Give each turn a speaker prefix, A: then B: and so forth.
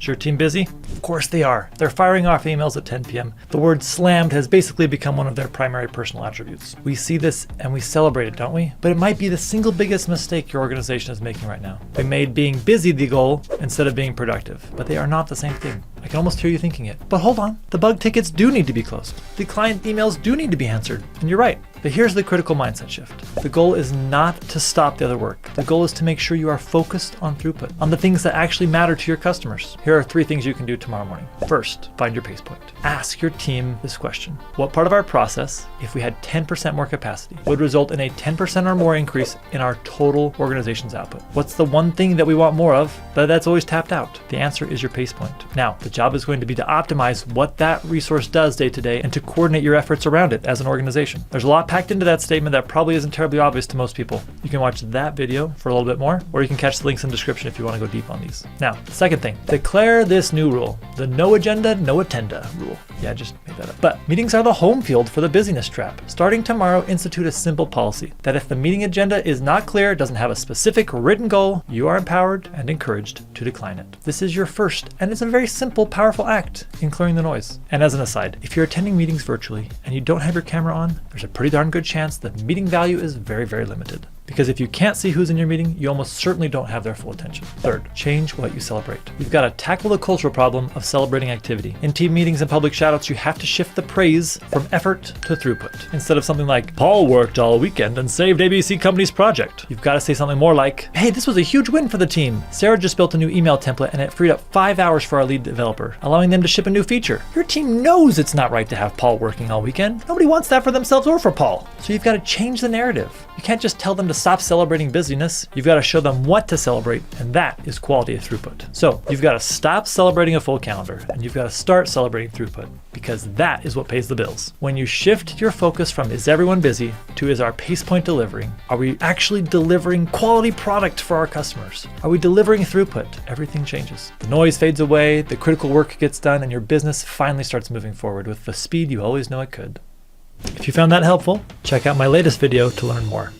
A: Is your team busy? Of course they are. They're firing off emails at 10 p.m. The word slammed has basically become one of their primary personal attributes. We see this and we celebrate it, don't we? But it might be the single biggest mistake your organization is making right now. We made being busy the goal instead of being productive, but they are not the same thing. I can almost hear you thinking it. But hold on, the bug tickets do need to be closed. The client emails do need to be answered. And you're right. But here's the critical mindset shift. The goal is not to stop the other work. The goal is to make sure you are focused on throughput, on the things that actually matter to your customers. Here are 3 things you can do tomorrow morning. First, find your pace point. Ask your team this question. What part of our process, if we had 10% more capacity, would result in a 10% or more increase in our total organization's output? What's the one thing that we want more of, but that's always tapped out? The answer is your pace point. Now, the job is going to be to optimize what that resource does day to day and to coordinate your efforts around it as an organization. There's a lot packed into that statement that probably isn't terribly obvious to most people. You can watch that video for a little bit more, or you can catch the links in the description if you want to go deep on these. Now, the second thing, declare this new rule, the no agenda, no attenda rule. Yeah, I just made that up. But meetings are the home field for the busyness trap. Starting tomorrow, institute a simple policy that if the meeting agenda is not clear, doesn't have a specific written goal, you are empowered and encouraged to decline it. This is your first, and it's a very simple, powerful act in clearing the noise. And as an aside, if you're attending meetings virtually and you don't have your camera on, there's a pretty darn good chance the meeting value is very, very limited. Because if you can't see who's in your meeting, you almost certainly don't have their full attention. Third, change what you celebrate. You've got to tackle the cultural problem of celebrating activity. In team meetings and public shoutouts, you have to shift the praise from effort to throughput. Instead of something like, Paul worked all weekend and saved ABC Company's project. You've got to say something more like, hey, this was a huge win for the team. Sarah just built a new email template and it freed up 5 hours for our lead developer, allowing them to ship a new feature. Your team knows it's not right to have Paul working all weekend. Nobody wants that for themselves or for Paul. So you've got to change the narrative. You can't just tell them to stop celebrating busyness. You've got to show them what to celebrate, and that is quality of throughput. So you've got to stop celebrating a full calendar, and you've got to start celebrating throughput, because that is what pays the bills. When you shift your focus from is everyone busy to is our pace point delivering, are we actually delivering quality product for our customers? Are we delivering throughput? Everything changes. The noise fades away, the critical work gets done, and your business finally starts moving forward with the speed you always know it could. If you found that helpful, check out my latest video to learn more.